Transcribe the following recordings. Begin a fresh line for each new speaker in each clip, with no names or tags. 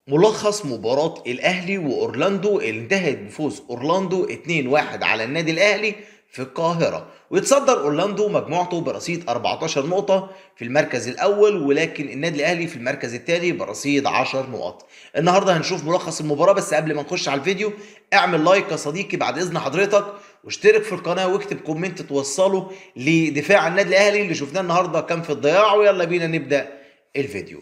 ملخص مباراة الأهلي وأورلاندو اللي انتهت بفوز أورلاندو 2-1 على النادي الأهلي في القاهرة، ويتصدر أورلاندو مجموعته برصيد 14 نقطة في المركز الأول، ولكن النادي الأهلي في المركز الثاني برصيد 10 نقط. النهارده هنشوف ملخص المباراة، بس قبل ما نخش على الفيديو اعمل لايك يا صديقي بعد إذن حضرتك، واشترك في القناة واكتب كومنت توصله لدفاع النادي الأهلي اللي شفناه النهارده كان في الضياع. ويلا بينا نبدأ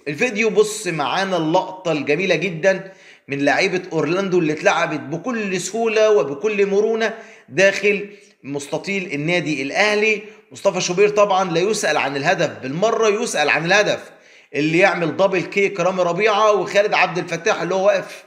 الفيديو. بص معانا اللقطة الجميلة جدا من لعيبة أورلاندو اللي اتلعبت بكل سهولة وبكل مرونة داخل مستطيل النادي الأهلي. مصطفى شوبير طبعا لا يسأل عن الهدف بالمرة، يسأل عن الهدف اللي يعمل دبل كيك رامي ربيعة، وخالد عبد الفتاح اللي هو واقف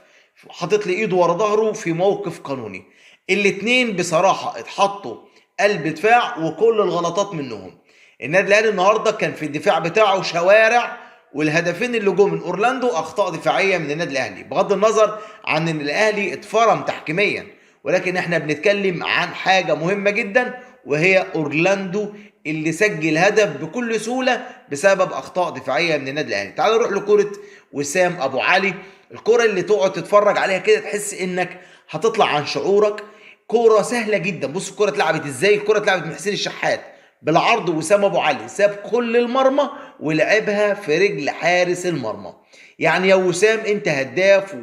حاطط لي ايده ورا ظهره في موقف قانوني. الاتنين بصراحة اتحطوا قلب دفاع وكل الغلطات منهم. النادي الاهلي النهارده كان في الدفاع بتاعه شوارع، والهدفين اللي جم من اورلاندو اخطاء دفاعيه من النادي الاهلي، بغض النظر عن ان الاهلي اتفرم تحكيميا، ولكن احنا بنتكلم عن حاجه مهمه جدا وهي اورلاندو اللي سجل هدف بكل سهوله بسبب اخطاء دفاعيه من النادي الاهلي. تعالوا نروح لكره وسام ابو علي، الكره اللي تقعد تتفرج عليها كده تحس انك هتطلع عن شعورك. كوره سهله جدا، بص الكوره اتلعبت ازاي. الكوره اتلعبت من حسين الشحات بالعرض، وسام ابو علي ساب كل المرمى ولعبها في رجل حارس المرمى. يعني يا وسام انت هداف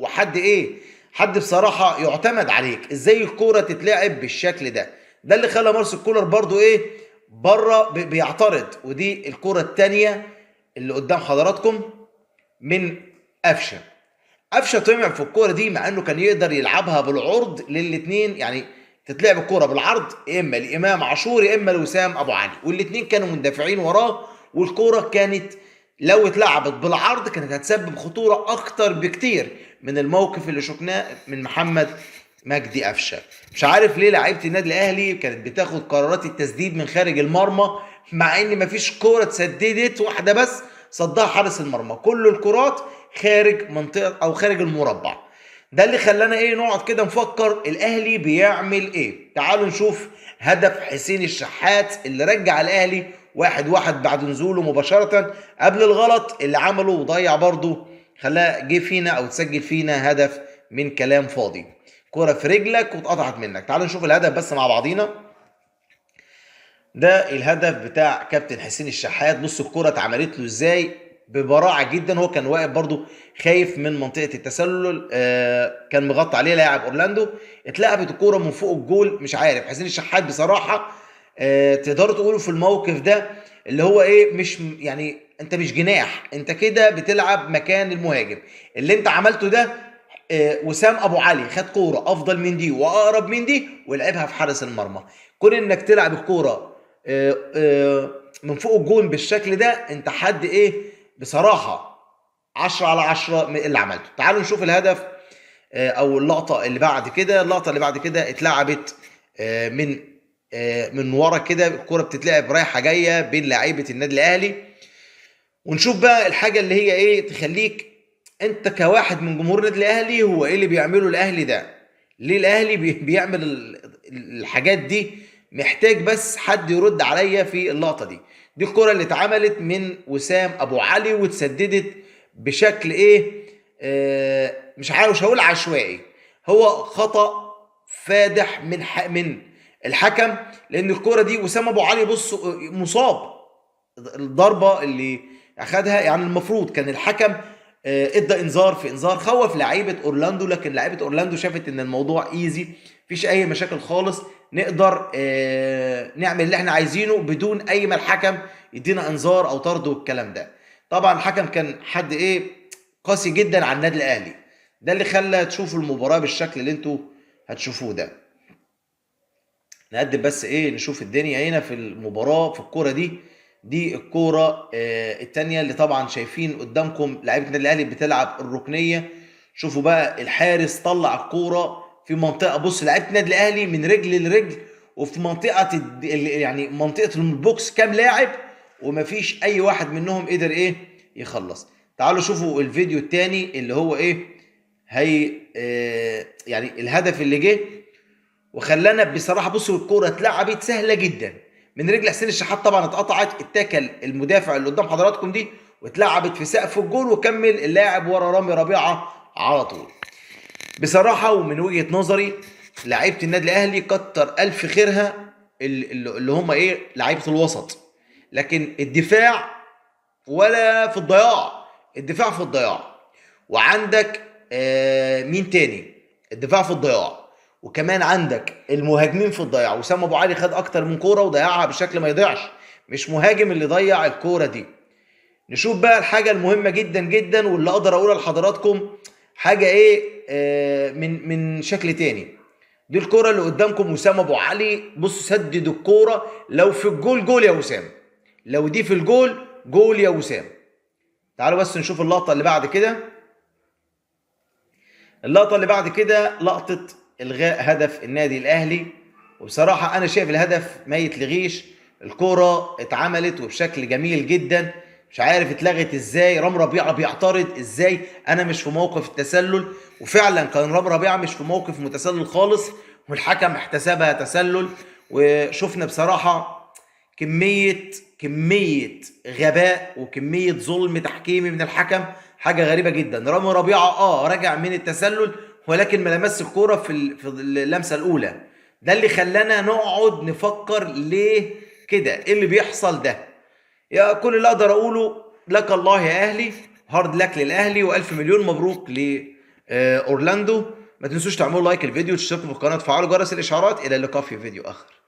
وحد ايه، حد بصراحه يعتمد عليك. ازاي الكوره تتلعب بالشكل ده؟ ده اللي خلى مارسيل كولر برضو ايه بره بيعترض. ودي الكوره الثانيه اللي قدام حضراتكم من قفشه. قفشه طمع في الكوره دي مع انه كان يقدر يلعبها بالعرض للاثنين، يعني تتلعب الكوره بالعرض اما لامام عاشور يا اما لوسام ابو علي، والاثنين كانوا مندفعين وراه، والكوره كانت لو اتلعبت بالعرض كانت هتسبب خطوره اكتر بكتير من الموقف اللي شفناه من محمد مجدي قفشه. مش عارف ليه لعيبه النادي الاهلي كانت بتاخد قرارات التسديد من خارج المرمى، مع ان مفيش كوره اتسددت واحده بس صدها حارس المرمى، كل الكرات خارج منطقه او خارج المربع. ده اللي خلانا ايه نقعد كده نفكر الاهلي بيعمل ايه. تعالوا نشوف هدف حسين الشحات اللي رجع الاهلي 1-1 بعد نزوله مباشره قبل الغلط اللي عمله، وضيع برضه خلاه جه فينا او تسجل فينا هدف من كلام فاضي. كرة في رجلك واتقطعت منك. تعالوا نشوف الهدف بس مع بعضينا. ده الهدف بتاع كابتن حسين الشحات. بص الكرة اتعملت له ازاي ببراعه جدا، هو كان واقف برضو خايف من منطقه التسلل، كان مغطى عليه لاعب اورلاندو. اتلعبت الكوره من فوق الجول. مش عارف حسين الشحات بصراحه تقدروا تقولوا في الموقف ده اللي هو ايه، مش يعني انت مش جناح، انت كده بتلعب مكان المهاجم. اللي انت عملته ده وسام ابو علي خد كوره افضل من دي واقرب من دي ولعبها في حارس المرمى. كون انك تلعب الكوره من فوق الجون بالشكل ده، انت حد ايه بصراحه 10/10 من اللي عملته. تعالوا نشوف الهدف او اللقطه اللي بعد كده. اللقطه اللي بعد كده اتلعبت من ورا كده، الكوره بتتلعب رايحه جايه بين لعيبه النادي الاهلي. ونشوف بقى الحاجه اللي هي ايه تخليك انت كواحد من جمهور النادي الاهلي، هو ايه اللي بيعمله الاهلي ده؟ ليه الاهلي بيعمل الحاجات دي؟ محتاج بس حد يرد عليا في اللقطه دي. دي الكره اللي اتعملت من وسام ابو علي واتسددت بشكل ايه، مش عارف، مش هقول عشوائي، هو خطأ فادح من الحكم. لان الكره دي وسام ابو علي بص مصاب، الضربه اللي اخدها يعني المفروض كان الحكم ادى انذار في انذار، خوف لعيبه اورلاندو، لكن لعيبه اورلاندو شافت ان الموضوع ايزي، مفيش اي مشاكل خالص، نقدر نعمل اللي احنا عايزينه بدون اي ما الحكم يدينا انذار او طرد والكلام ده. طبعا الحكم كان حد ايه قاسي جدا على النادي الاهلي، ده اللي خلى تشوفوا المباراه بالشكل اللي انتوا هتشوفوه ده. نقدم بس ايه نشوف الدنيا هنا في المباراه في الكوره دي. دي الكوره الثانيه اللي طبعا شايفين قدامكم لعيبه النادي الاهلي بتلعب الركنيه. شوفوا بقى الحارس طلع الكوره في منطقه، بص لعيبه النادي الاهلي من رجل لرجل، وفي منطقه يعني منطقه البوكس كام لاعب، ومفيش اي واحد منهم قدر ايه يخلص. تعالوا شوفوا الفيديو الثاني اللي هو ايه هي يعني الهدف اللي جه وخلانا بصراحه. بصوا الكوره اتلعبت سهله جدا من رجل حسين الشحات، طبعا اتقطعت، اتاكل المدافع اللي قدام حضراتكم دي واتلعبت في سقف الجول وكمل اللاعب ورا رامي ربيعه على طول. بصراحه ومن وجهه نظري لعيبه النادي الاهلي كتر الف خيرها اللي هم ايه لعيبه الوسط، لكن الدفاع ولا في الضياع، الدفاع في الضياع. وعندك مين تاني؟ الدفاع في الضياع، وكمان عندك المهاجمين في الضياع. وسام ابو علي خد اكتر من كوره وضيعها بشكل ما يضيعش، مش مهاجم اللي ضيع الكوره دي. نشوف بقى الحاجه المهمه جدا جدا واللي اقدر اقولها لحضراتكم، حاجه ايه من شكل تاني. دي الكوره اللي قدامكم، وسام ابو علي بص سدد الكوره، لو في الجول جول يا وسام، لو دي في الجول جول يا وسام. تعالوا بس نشوف اللقطه اللي بعد كده. اللقطه اللي بعد كده لقطه الغاء هدف النادي الاهلي، وبصراحه انا شايف الهدف ما يتلغيش. الكوره اتعملت وبشكل جميل جدا، مش عارف اتلغت ازاي. رام ربيعه بيعترض ازاي انا مش في موقف التسلل، وفعلا كان رام ربيعه مش في موقف متسلل خالص، والحكم احتسبها تسلل. وشفنا بصراحه كميه غباء وكميه ظلم تحكيمي من الحكم، حاجه غريبه جدا. رامي ربيعه رجع من التسلل ولكن ما لمس الكوره في اللمسه الاولى. ده اللي خلانا نقعد نفكر ليه كده، ايه اللي بيحصل ده. يا كل اللي اقدر اقوله لك الله يا اهلي، هارد لك للاهلي، والف مليون مبروك لاورلاندو. ما تنسوش تعملوا لايك الفيديو وتشتركوا في القناه وتفعلوا جرس الاشعارات. الى اللقاء في فيديو اخر.